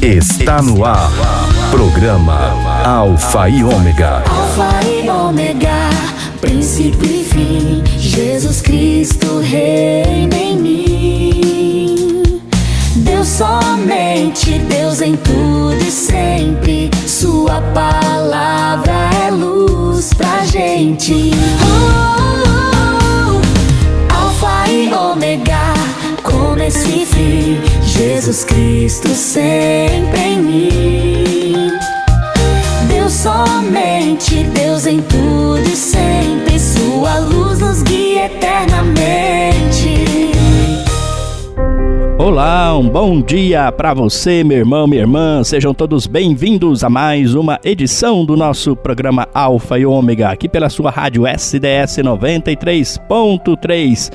Está no ar. Programa Alfa e Ômega. Alfa e Ômega, princípio e fim. Jesus Cristo reina em mim. Deus somente, Deus em tudo e sempre. Sua palavra é luz pra gente. Alfa e Ômega, começo e fim. Jesus Cristo sempre em mim. Deus somente, Deus em tudo e sempre. Sua luz nos guia eternamente. Olá, um bom dia para você, meu irmão, minha irmã. Sejam todos bem-vindos a mais uma edição do nosso programa Alfa e Ômega, aqui pela sua rádio SDS 93.3,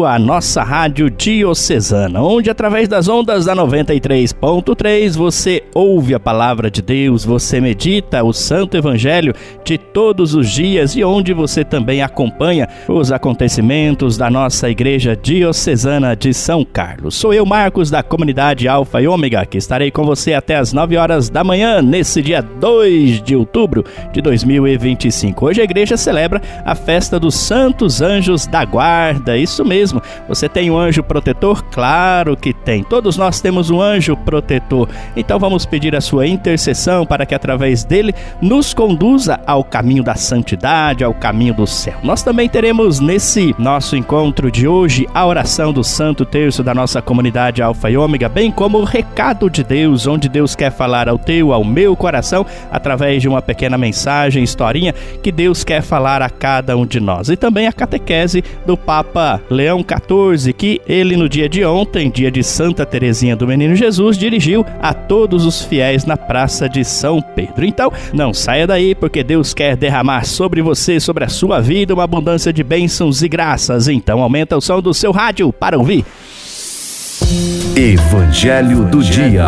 a nossa rádio diocesana, onde através das ondas da 93.3 você ouve a palavra de Deus, você medita o Santo Evangelho de todos os dias e onde você também acompanha os acontecimentos da nossa Igreja Diocesana de São Carlos. Sou eu, Marcos, da comunidade Alfa e Ômega, que estarei com você até as 9 horas da manhã, nesse dia 2 de outubro de 2025. Hoje a igreja celebra a festa dos Santos Anjos da Guarda. Isso mesmo, você tem um anjo protetor? Claro que tem. Todos nós temos um anjo protetor. Então vamos pedir a sua intercessão para que através dele nos conduza ao caminho da santidade, ao caminho do céu. Nós também teremos nesse nosso encontro de hoje a oração do Santo Terço da nossa comunidade Alfa e Ômega, bem como o recado de Deus, onde Deus quer falar ao teu, ao meu coração, através de uma pequena mensagem, historinha, que Deus quer falar a cada um de nós. E também a catequese do Papa Leão XIV, que ele no dia de ontem, dia de Santa Teresinha do Menino Jesus, dirigiu a todos os fiéis na Praça de São Pedro. Então, não saia daí, porque Deus quer derramar sobre você, sobre a sua vida, uma abundância de bênçãos e graças. Então, aumenta o som do seu rádio para ouvir. Evangelho do Dia.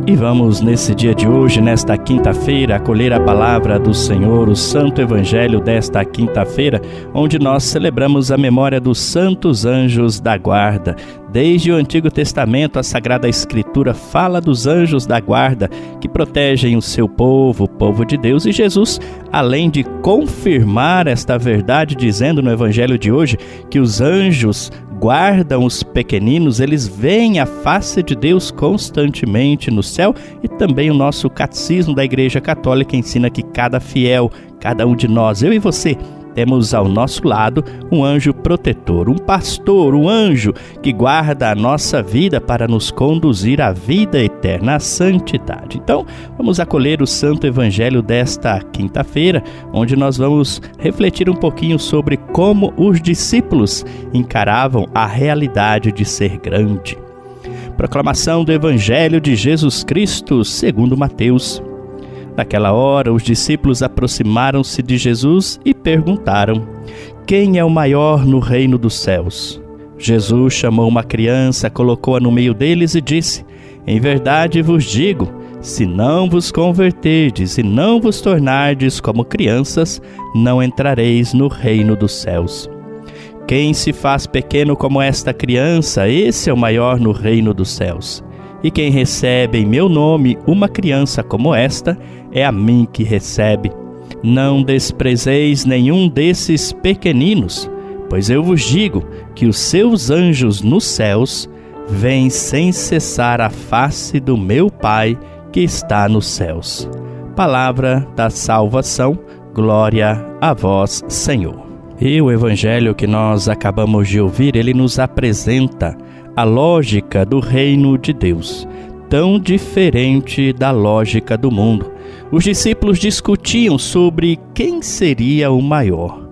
E vamos nesse dia de hoje, nesta quinta-feira, acolher a palavra do Senhor, o Santo Evangelho desta quinta-feira, onde nós celebramos a memória dos Santos Anjos da Guarda. Desde o Antigo Testamento, a Sagrada Escritura fala dos anjos da guarda que protegem o seu povo, o povo de Deus. E Jesus, além de confirmar esta verdade, dizendo no Evangelho de hoje que os anjos guardam os pequeninos, eles veem a face de Deus constantemente no céu. E também o nosso catecismo da Igreja Católica ensina que cada fiel, cada um de nós, eu e você, temos ao nosso lado um anjo protetor, um pastor, um anjo que guarda a nossa vida para nos conduzir à vida eterna, à santidade. Então, vamos acolher o Santo Evangelho desta quinta-feira, onde nós vamos refletir um pouquinho sobre como os discípulos encaravam a realidade de ser grande. Proclamação do Evangelho de Jesus Cristo, segundo Mateus. Naquela hora, os discípulos aproximaram-se de Jesus e perguntaram: quem é o maior no reino dos céus? Jesus chamou uma criança, colocou-a no meio deles e disse: em verdade vos digo, se não vos converterdes e não vos tornardes como crianças, não entrareis no reino dos céus. Quem se faz pequeno como esta criança, esse é o maior no reino dos céus. E quem recebe em meu nome uma criança como esta, é a mim que recebe. Não desprezeis nenhum desses pequeninos, pois eu vos digo que os seus anjos nos céus veem sem cessar a face do meu Pai que está nos céus. Palavra da salvação, glória a vós, Senhor. E o Evangelho que nós acabamos de ouvir, ele nos apresenta a lógica do reino de Deus, tão diferente da lógica do mundo. Os discípulos discutiam sobre quem seria o maior.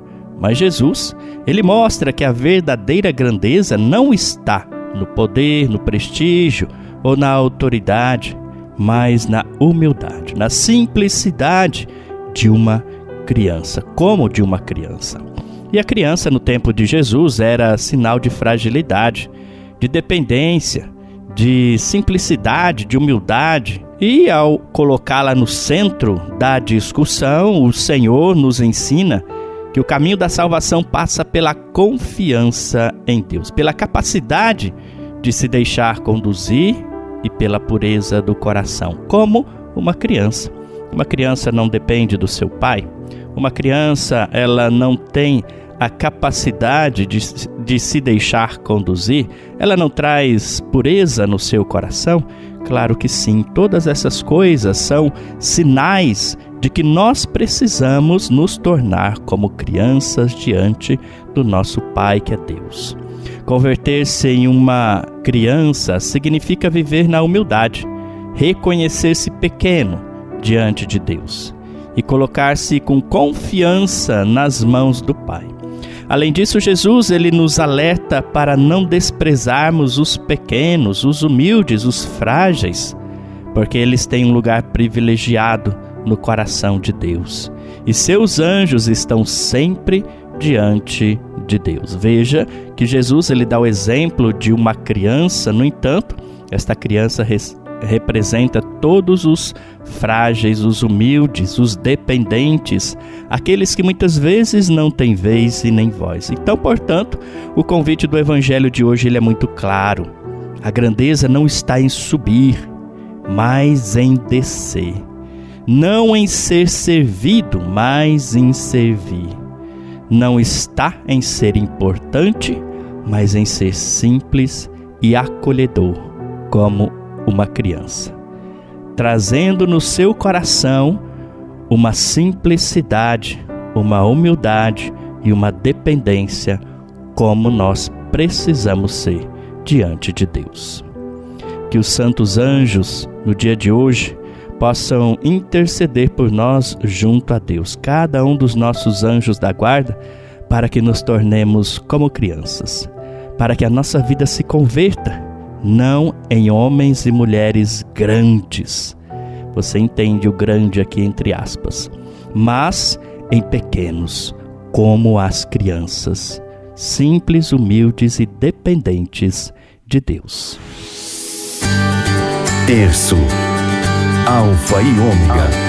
Mas Jesus, ele mostra que a verdadeira grandeza não está no poder, no prestígio ou na autoridade, mas na humildade, na simplicidade de uma criança, como de uma criança. E a criança no tempo de Jesus era sinal de fragilidade, de dependência, de simplicidade, de humildade. E ao colocá-la no centro da discussão, o Senhor nos ensina que que o caminho da salvação passa pela confiança em Deus, pela capacidade de se deixar conduzir e pela pureza do coração, como uma criança. Uma criança não depende do seu pai. Uma criança, ela não tem a capacidade de se deixar conduzir. Ela não traz pureza no seu coração? Claro que sim. Todas essas coisas são sinais de que nós precisamos nos tornar como crianças diante do nosso Pai, que é Deus. Converter-se em uma criança significa viver na humildade, reconhecer-se pequeno diante de Deus e colocar-se com confiança nas mãos do Pai. Além disso, Jesus ele nos alerta para não desprezarmos os pequenos, os humildes, os frágeis, porque eles têm um lugar privilegiado no coração de Deus. E seus anjos estão sempre diante de Deus. Veja que Jesus ele dá o exemplo de uma criança, no entanto, esta criança representa todos os frágeis, os humildes, os dependentes, aqueles que muitas vezes não têm vez e nem voz. Então, portanto, o convite do Evangelho de hoje ele é muito claro. A grandeza não está em subir, mas em descer. Não em ser servido, mas em servir. Não está em ser importante, mas em ser simples e acolhedor, como uma criança, trazendo no seu coração uma simplicidade, uma humildade e uma dependência, como nós precisamos ser diante de Deus. Que os santos anjos, no dia de hoje, possam interceder por nós junto a Deus, cada um dos nossos anjos da guarda, para que nos tornemos como crianças, para que a nossa vida se converta, não em homens e mulheres grandes, você entende o grande aqui entre aspas, mas em pequenos, como as crianças, simples, humildes e dependentes de Deus. Terço, Alfa e Ômega.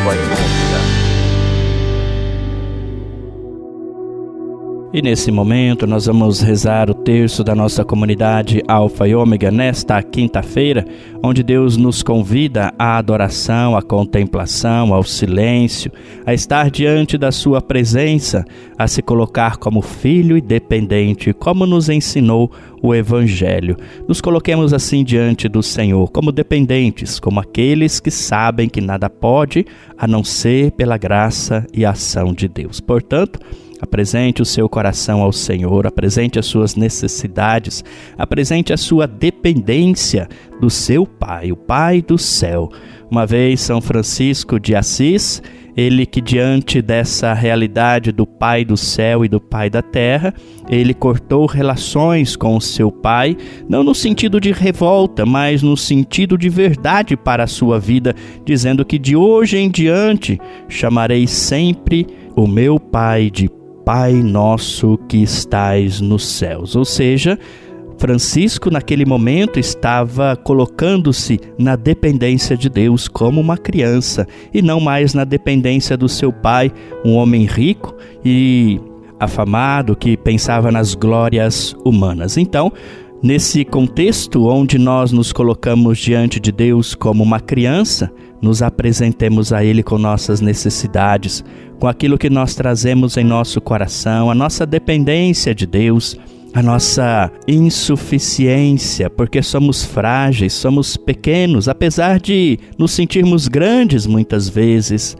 E nesse momento nós vamos rezar o terço da nossa comunidade Alfa e Ômega nesta quinta-feira, onde Deus nos convida à adoração, à contemplação, ao silêncio, a estar diante da sua presença, a se colocar como filho e dependente, como nos ensinou o Evangelho. Nos coloquemos assim diante do Senhor, como dependentes, como aqueles que sabem que nada pode a não ser pela graça e ação de Deus. Portanto, apresente o seu coração ao Senhor, apresente as suas necessidades, apresente a sua dependência do seu Pai, o Pai do céu. Uma vez São Francisco de Assis, ele que diante dessa realidade do Pai do céu e do Pai da terra, ele cortou relações com o seu Pai, não no sentido de revolta, mas no sentido de verdade para a sua vida, dizendo que de hoje em diante chamarei sempre o meu Pai de Pai nosso que estais nos céus. Ou seja, Francisco naquele momento estava colocando-se na dependência de Deus como uma criança e não mais na dependência do seu pai, um homem rico e afamado que pensava nas glórias humanas. Então, nesse contexto onde nós nos colocamos diante de Deus como uma criança, nos apresentemos a Ele com nossas necessidades, com aquilo que nós trazemos em nosso coração, a nossa dependência de Deus, a nossa insuficiência, porque somos frágeis, somos pequenos, apesar de nos sentirmos grandes muitas vezes.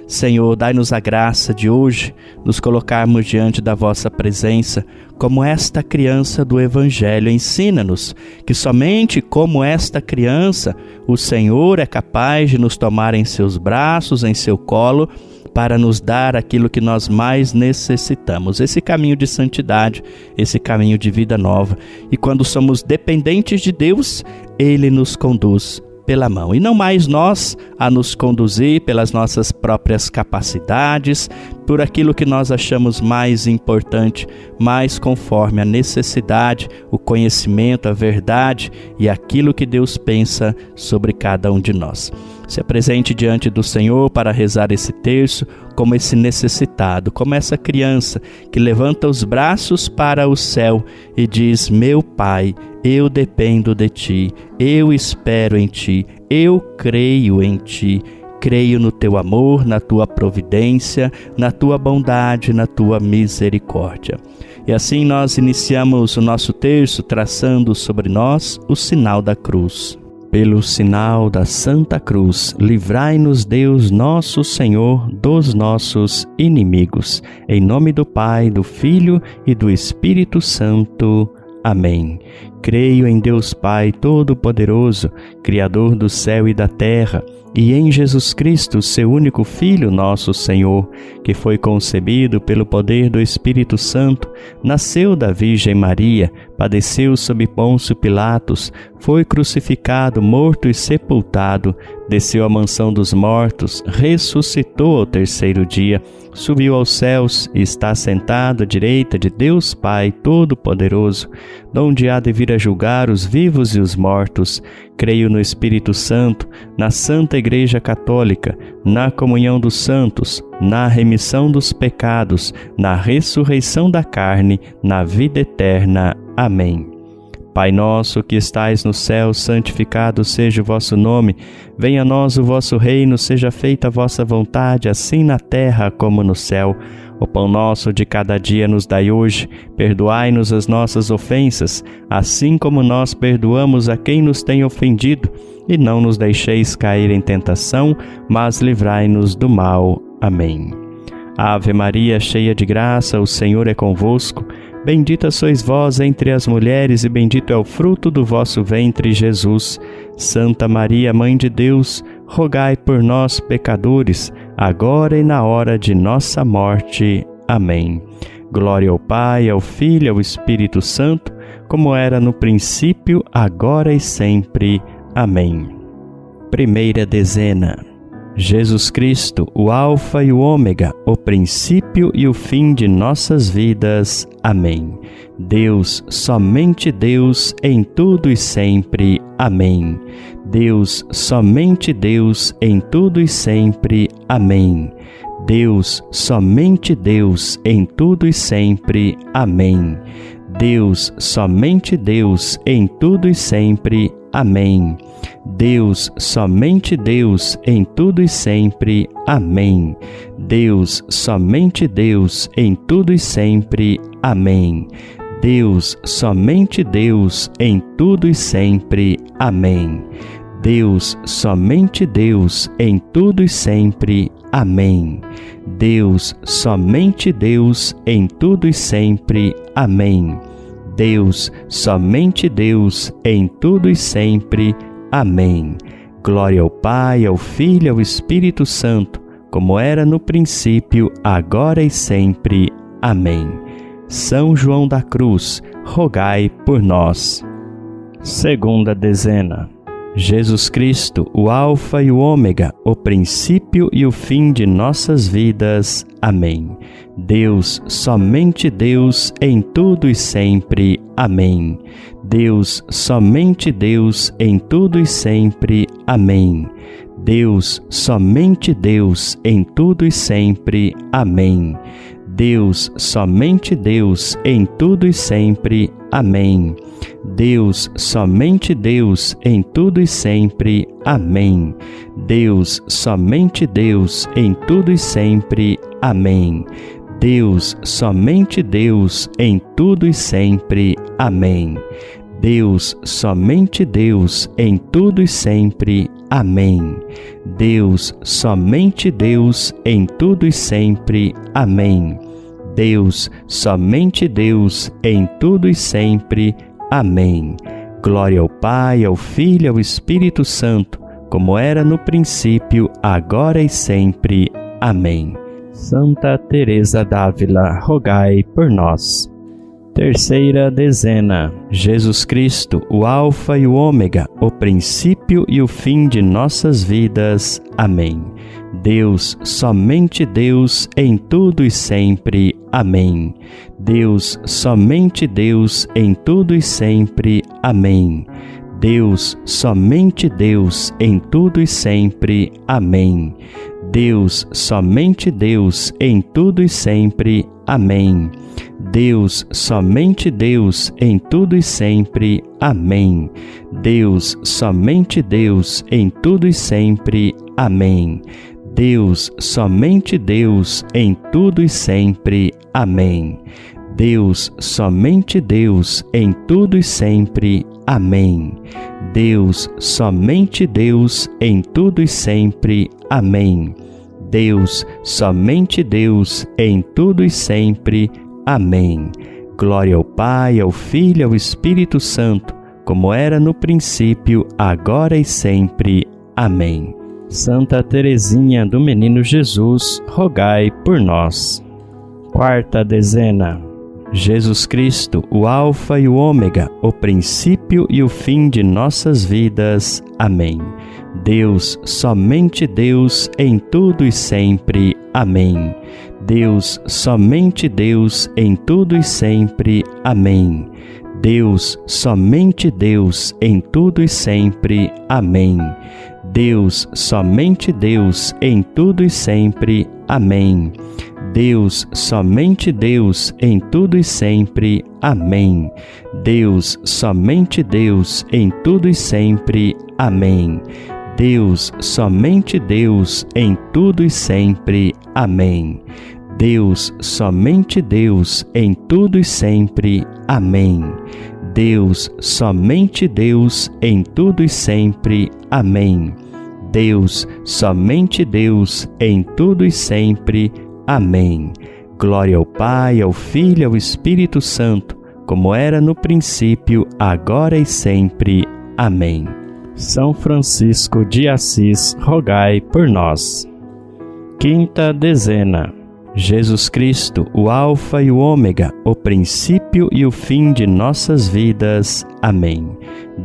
Senhor, dai-nos a graça de hoje nos colocarmos diante da vossa presença como esta criança do Evangelho. Ensina-nos que somente como esta criança o Senhor é capaz de nos tomar em seus braços, em seu colo, para nos dar aquilo que nós mais necessitamos, esse caminho de santidade, esse caminho de vida nova. E quando somos dependentes de Deus, Ele nos conduz pela mão, e não mais nós a nos conduzir pelas nossas próprias capacidades, por aquilo que nós achamos mais importante, mas conforme a necessidade, o conhecimento, a verdade e aquilo que Deus pensa sobre cada um de nós. Se apresente diante do Senhor para rezar esse terço como esse necessitado, como essa criança que levanta os braços para o céu e diz: meu Pai, eu dependo de Ti, eu espero em Ti, eu creio em Ti. Creio no Teu amor, na Tua providência, na Tua bondade, na Tua misericórdia. E assim nós iniciamos o nosso terço traçando sobre nós o sinal da cruz. Pelo sinal da Santa Cruz, livrai-nos Deus nosso Senhor dos nossos inimigos. Em nome do Pai, do Filho e do Espírito Santo. Amém. Creio em Deus Pai Todo-Poderoso, Criador do céu e da terra, e em Jesus Cristo, seu único Filho, nosso Senhor, que foi concebido pelo poder do Espírito Santo, nasceu da Virgem Maria, padeceu sob Pôncio Pilatos, foi crucificado, morto e sepultado, desceu à mansão dos mortos, ressuscitou ao terceiro dia, subiu aos céus e está sentado à direita de Deus Pai Todo-Poderoso, donde há de vir a julgar os vivos e os mortos. Creio no Espírito Santo, na Santa Igreja Católica, na comunhão dos santos, na remissão dos pecados, na ressurreição da carne, na vida eterna. Amém. Pai nosso que estais no céu, santificado seja o vosso nome. Venha a nós o vosso reino, seja feita a vossa vontade, assim na terra como no céu. O pão nosso de cada dia nos dai hoje. Perdoai-nos as nossas ofensas, assim como nós perdoamos a quem nos tem ofendido. E não nos deixeis cair em tentação, mas livrai-nos do mal. Amém. Ave Maria, cheia de graça, o Senhor é convosco. Bendita sois vós entre as mulheres, e bendito é o fruto do vosso ventre, Jesus. Santa Maria, Mãe de Deus, rogai por nós, pecadores, agora e na hora de nossa morte. Amém. Glória ao Pai, ao Filho e ao Espírito Santo, como era no princípio, agora e sempre. Amém. Primeira dezena. Jesus Cristo, o Alfa e o Ômega, o princípio e o fim de nossas vidas. Amém. Deus, somente Deus, em tudo e sempre. Amém. Deus, somente Deus, em tudo e sempre. Amém. Deus, somente Deus, em tudo e sempre. Amém. Deus, somente Deus, em tudo e sempre. Amém. Deus, somente Deus, em tudo e sempre. Amém. Deus, somente Deus, em tudo e sempre. Amém. Deus, somente Deus, em tudo e sempre. Amém. Deus, somente Deus, em tudo e sempre. Amém. Deus, somente Deus, em tudo e sempre. Amém. Deus, somente Deus, em tudo e sempre. Amém. Glória ao Pai, ao Filho e ao Espírito Santo, como era no princípio, agora e sempre. Amém. São João da Cruz, rogai por nós. Segunda dezena. Jesus Cristo, o Alfa e o Ômega, o princípio e o fim de nossas vidas. Amém. Deus, somente Deus, em tudo e sempre. Amém. Deus, somente Deus, em tudo e sempre. Amém. Deus, somente Deus, em tudo e sempre. Amém. Deus, somente Deus, em tudo e sempre. Amém. Deus, somente Deus, em tudo e sempre. Amém. Deus, somente Deus, em tudo e sempre. Amém. Deus, somente Deus, em tudo e sempre. Amém. Deus, somente Deus, em tudo e sempre. Amém. Deus, somente Deus, em tudo e sempre. Amém. Deus, somente Deus, em tudo e sempre. Amém. Glória ao Pai, ao Filho e ao Espírito Santo, como era no princípio, agora e sempre. Amém. Santa Teresa d'Ávila, rogai por nós. Terceira dezena. Jesus Cristo, o Alfa e o Ômega, o princípio e o fim de nossas vidas. Amém. Deus, somente Deus, em tudo e sempre. Amém. Deus, somente Deus, em tudo e sempre. Amém. Deus, somente Deus, em tudo e sempre. Amém. Deus, somente Deus, em tudo e sempre. Amém. Deus, somente Deus, em tudo e sempre. Amém. Deus, somente Deus, em tudo e sempre. Amém. Deus, somente Deus, em tudo e sempre. Amém. Deus, somente Deus, em tudo e sempre. Amém. Deus, somente Deus, em tudo e sempre. Amém. Deus, somente Deus, em tudo e sempre. Amém. Glória ao Pai, ao Filho e ao Espírito Santo, como era no princípio, agora e sempre. Amém. Santa Teresinha do Menino Jesus, rogai por nós. Quarta dezena. Jesus Cristo, o Alfa e o Ômega, o princípio e o fim de nossas vidas. Amém. Deus, somente Deus, em tudo e sempre. Amém. Deus, somente Deus, em tudo e sempre. Amém. Deus, somente Deus, em tudo e sempre. Amém. Deus, somente Deus, em tudo e sempre. Amém. Deus, somente Deus, em tudo e sempre. Amém. Deus, somente Deus, em tudo e sempre. Amém. Deus, somente Deus, em tudo e sempre. Amém. Deus, somente Deus, em tudo e sempre. Amém. Deus, somente Deus, em tudo e sempre. Amém. Deus, somente Deus, em tudo e sempre. Amém. Glória ao Pai, ao Filho e ao Espírito Santo, como era no princípio, agora e sempre. Amém. São Francisco de Assis, rogai por nós. Quinta dezena. Jesus Cristo, o Alfa e o Ômega, o princípio e o fim de nossas vidas. Amém.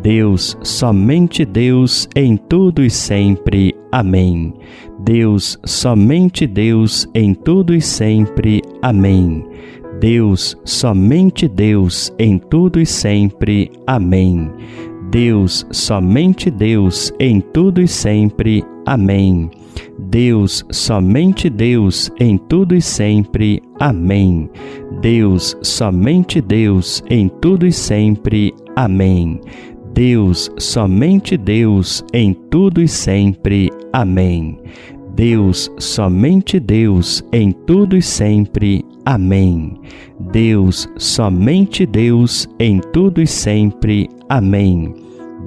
Deus, somente Deus, em tudo e sempre. Amém. Deus, somente Deus, em tudo e sempre. Amém. Deus, somente Deus, em tudo e sempre. Amém. Deus, somente Deus, em tudo e sempre. Amém. Deus, somente Deus, em tudo e sempre. Amém. Deus, somente Deus, em tudo e sempre. Amém. Deus, somente Deus, em tudo e sempre. Amém. Deus, somente Deus, em tudo e sempre. Amém. Deus, somente Deus, em tudo e sempre. Amém.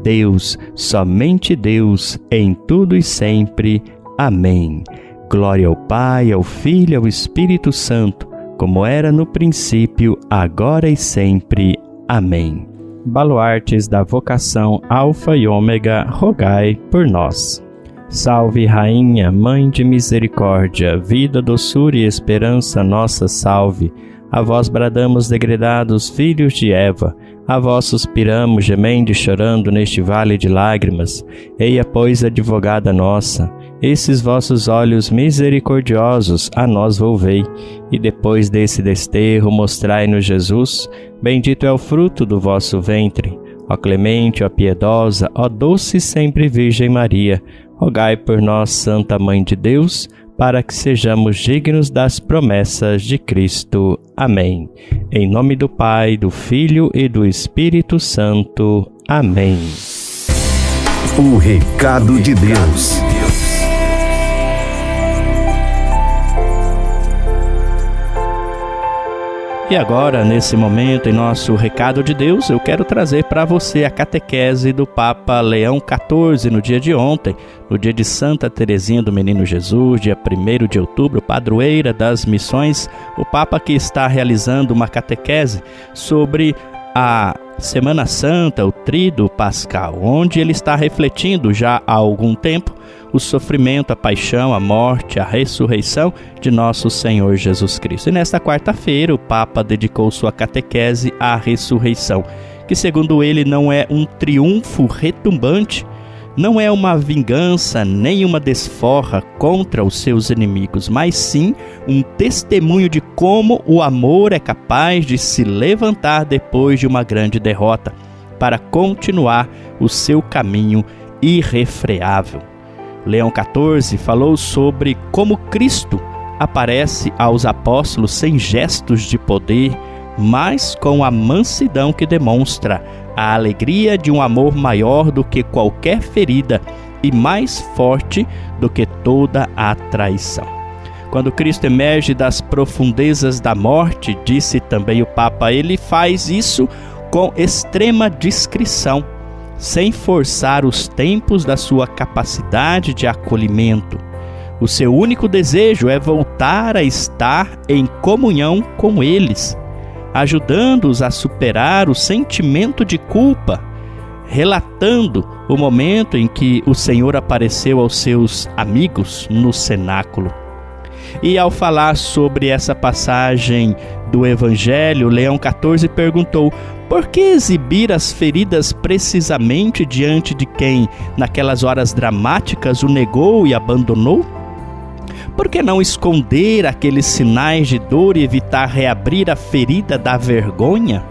Deus, somente Deus, em tudo e sempre. Amém. Glória ao Pai, ao Filho e ao Espírito Santo, como era no princípio, agora e sempre. Amém. Baluartes da vocação Alfa e Ômega, rogai por nós. Salve, Rainha, Mãe de Misericórdia, vida, doçura e esperança, nossa salve. A vós bradamos, degredados filhos de Eva, a vós suspiramos, gemendo e chorando neste vale de lágrimas. Eia, pois, advogada nossa, esses vossos olhos misericordiosos a nós volvei, e depois desse desterro mostrai-nos Jesus, bendito é o fruto do vosso ventre. Ó clemente, ó piedosa, ó doce sempre Virgem Maria, rogai por nós, Santa Mãe de Deus, para que sejamos dignos das promessas de Cristo. Amém. Em nome do Pai, do Filho e do Espírito Santo. Amém. O recado de Deus. E agora, nesse momento, em nosso Recado de Deus, eu quero trazer para você a catequese do Papa Leão XIV no dia de ontem, no dia de Santa Teresinha do Menino Jesus, dia 1º de outubro, padroeira das missões. O Papa que está realizando uma catequese sobre a Semana Santa, o Tríduo Pascal, onde ele está refletindo já há algum tempo o sofrimento, a paixão, a morte, a ressurreição de nosso Senhor Jesus Cristo. E nesta quarta-feira o Papa dedicou sua catequese à ressurreição, que segundo ele não é um triunfo retumbante, não é uma vingança nem uma desforra contra os seus inimigos, mas sim um testemunho de como o amor é capaz de se levantar depois de uma grande derrota. para continuar o seu caminho irrefreável. Leão XIV falou sobre como Cristo aparece aos apóstolos sem gestos de poder, mas com a mansidão que demonstra a alegria de um amor maior do que qualquer ferida e mais forte do que toda a traição. Quando Cristo emerge das profundezas da morte, disse também o Papa, ele faz isso com extrema discrição, sem forçar os tempos da sua capacidade de acolhimento. O seu único desejo é voltar a estar em comunhão com eles, ajudando-os a superar o sentimento de culpa, relatando o momento em que o Senhor apareceu aos seus amigos no cenáculo. E ao falar sobre essa passagem do Evangelho, Leão XIV perguntou: por que exibir as feridas precisamente diante de quem, naquelas horas dramáticas, o negou e abandonou? Por que não esconder aqueles sinais de dor e evitar reabrir a ferida da vergonha?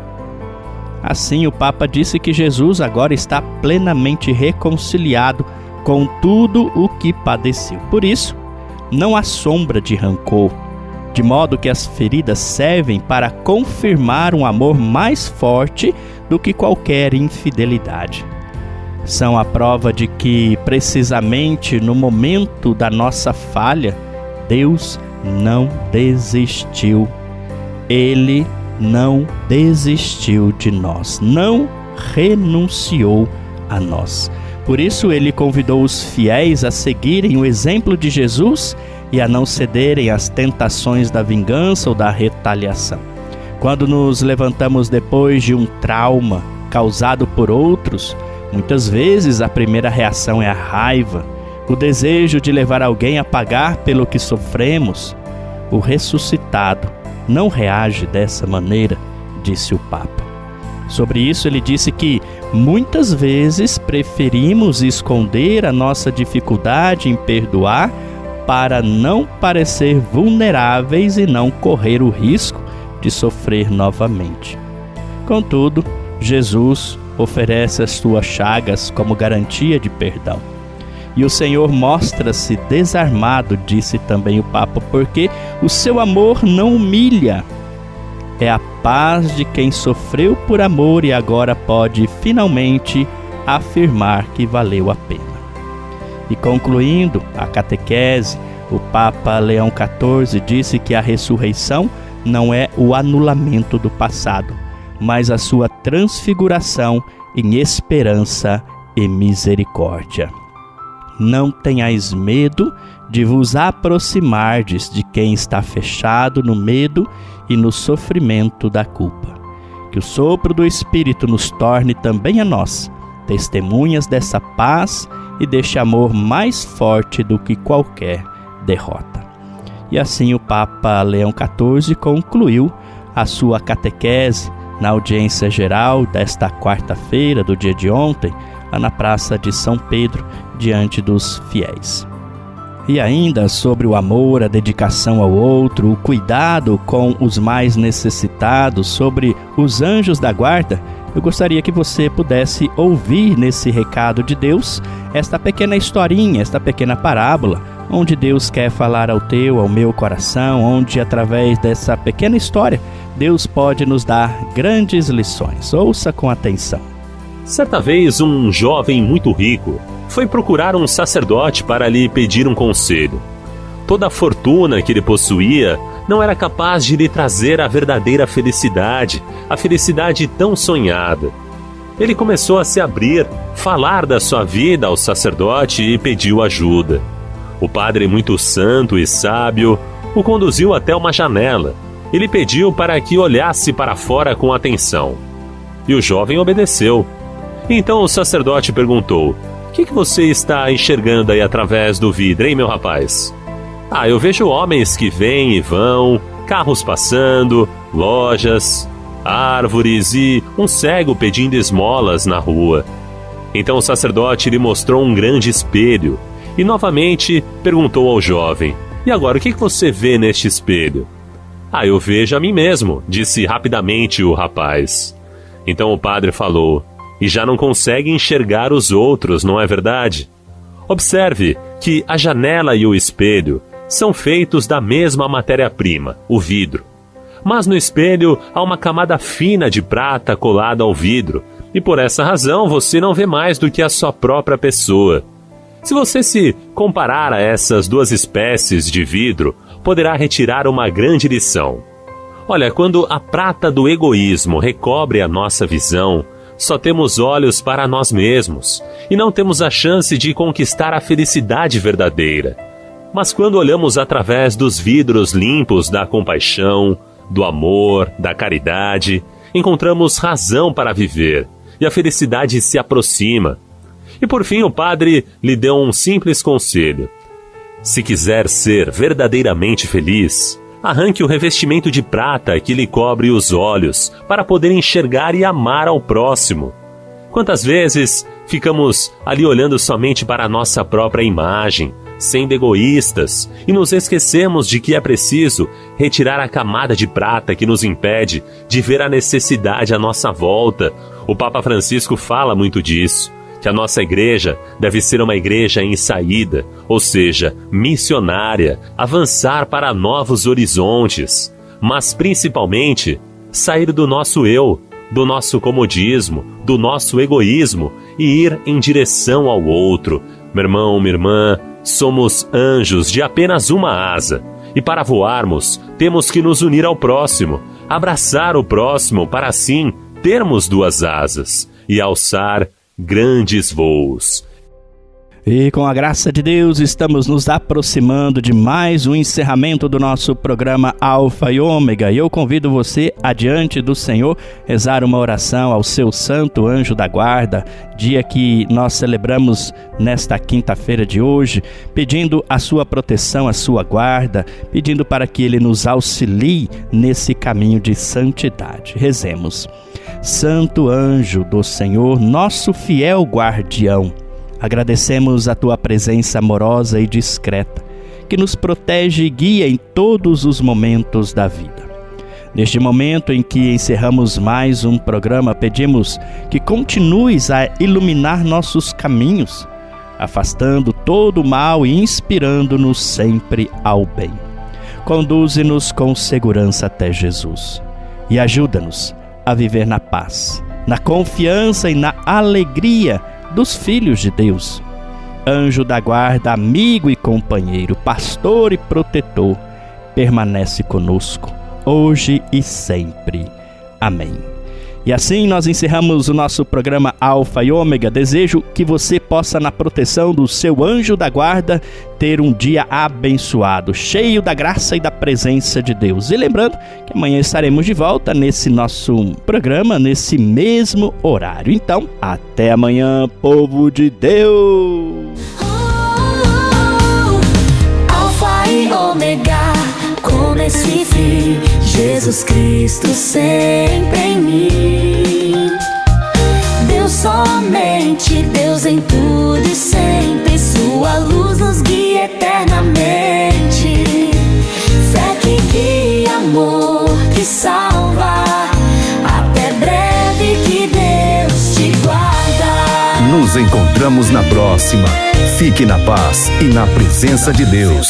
Assim, o Papa disse que Jesus agora está plenamente reconciliado com tudo o que padeceu. Por isso, não há sombra de rancor, de modo que as feridas servem para confirmar um amor mais forte do que qualquer infidelidade. São a prova de que, precisamente no momento da nossa falha, Deus não desistiu. Ele não desistiu de nós, não renunciou a nós. Por isso ele convidou os fiéis a seguirem o exemplo de Jesus e a não cederem às tentações da vingança ou da retaliação. Quando nos levantamos depois de um trauma causado por outros, muitas vezes a primeira reação é a raiva, o desejo de levar alguém a pagar pelo que sofremos. O ressuscitado não reage dessa maneira, disse o Papa. Sobre isso ele disse que muitas vezes preferimos esconder a nossa dificuldade em perdoar para não parecer vulneráveis e não correr o risco de sofrer novamente. Contudo, Jesus oferece as suas chagas como garantia de perdão. E o Senhor mostra-se desarmado, disse também o Papa, porque o seu amor não humilha. É a paz de quem sofreu por amor e agora pode finalmente afirmar que valeu a pena. E concluindo a catequese, o Papa Leão XIV disse que a ressurreição não é o anulamento do passado, mas a sua transfiguração em esperança e misericórdia. Não tenhais medo de vos aproximardes de quem está fechado no medo e no sofrimento da culpa. Que o sopro do Espírito nos torne também a nós testemunhas dessa paz e deste amor mais forte do que qualquer derrota. E assim o Papa Leão XIV concluiu a sua catequese na audiência geral desta quarta-feira do dia de ontem, lá na Praça de São Pedro, diante dos fiéis. E ainda sobre o amor, a dedicação ao outro, o cuidado com os mais necessitados, sobre os anjos da guarda, eu gostaria que você pudesse ouvir nesse recado de Deus esta pequena historinha, esta pequena parábola, onde Deus quer falar ao teu, ao meu coração, onde através dessa pequena história, Deus pode nos dar grandes lições. Ouça com atenção. Certa vez, um jovem muito rico foi procurar um sacerdote para lhe pedir um conselho. Toda a fortuna que ele possuía não era capaz de lhe trazer a verdadeira felicidade, a felicidade tão sonhada. Ele começou a se abrir, falar da sua vida ao sacerdote e pediu ajuda. O padre, muito santo e sábio, o conduziu até uma janela. Ele pediu para que olhasse para fora com atenção. E o jovem obedeceu. Então o sacerdote perguntou: "O que você está enxergando aí através do vidro, hein, meu rapaz?" "Ah, eu vejo homens que vêm e vão, carros passando, lojas, árvores e um cego pedindo esmolas na rua." Então o sacerdote lhe mostrou um grande espelho e novamente perguntou ao jovem: "E agora, o que você vê neste espelho?" "Ah, eu vejo a mim mesmo", disse rapidamente o rapaz. Então o padre falou: e já não consegue enxergar os outros, não é verdade? Observe que a janela e o espelho são feitos da mesma matéria-prima, o vidro. Mas no espelho há uma camada fina de prata colada ao vidro, e por essa razão você não vê mais do que a sua própria pessoa. Se você se comparar a essas duas espécies de vidro, poderá retirar uma grande lição. Olha, quando a prata do egoísmo recobre a nossa visão, só temos olhos para nós mesmos e não temos a chance de conquistar a felicidade verdadeira. Mas quando olhamos através dos vidros limpos da compaixão, do amor, da caridade, encontramos razão para viver e a felicidade se aproxima. E por fim o padre lhe deu um simples conselho. Se quiser ser verdadeiramente feliz, arranque o revestimento de prata que lhe cobre os olhos para poder enxergar e amar ao próximo. Quantas vezes ficamos ali olhando somente para a nossa própria imagem, sendo egoístas, e nos esquecemos de que é preciso retirar a camada de prata que nos impede de ver a necessidade à nossa volta. O Papa Francisco fala muito disso, que a nossa igreja deve ser uma igreja em saída, ou seja, missionária, avançar para novos horizontes, mas principalmente sair do nosso eu, do nosso comodismo, do nosso egoísmo e ir em direção ao outro. Meu irmão, minha irmã, somos anjos de apenas uma asa, e para voarmos temos que nos unir ao próximo, abraçar o próximo para assim termos duas asas e alçar grandes voos. E com a graça de Deus estamos nos aproximando de mais um encerramento do nosso programa Alfa e Ômega. E eu convido você a, diante do Senhor, rezar uma oração ao seu santo anjo da guarda, dia que nós celebramos nesta quinta-feira de hoje, pedindo a sua proteção, a sua guarda, pedindo para que ele nos auxilie nesse caminho de santidade. Rezemos. Santo anjo do Senhor, nosso fiel guardião, agradecemos a tua presença amorosa e discreta, que nos protege e guia em todos os momentos da vida. Neste momento em que encerramos mais um programa, pedimos que continues a iluminar nossos caminhos, afastando todo o mal e inspirando-nos sempre ao bem. Conduze-nos com segurança até Jesus e ajuda-nos a viver na paz, na confiança e na alegria dos filhos de Deus. Anjo da guarda, amigo e companheiro, pastor e protetor, permanece conosco, hoje e sempre. Amém. E assim nós encerramos o nosso programa Alfa e Ômega. Desejo que você possa, na proteção do seu anjo da guarda, ter um dia abençoado, cheio da graça e da presença de Deus. E lembrando que amanhã estaremos de volta nesse nosso programa, nesse mesmo horário. Então, até amanhã, povo de Deus! Alfa e Ômega, começo e fim, Jesus Cristo sempre em mim. Deus somente, Deus em tudo e sempre, sua luz nos guia eternamente. Fé que guia, amor que salva, até breve que Deus te guarda. Nos encontramos na próxima. Fique na paz e na presença de Deus.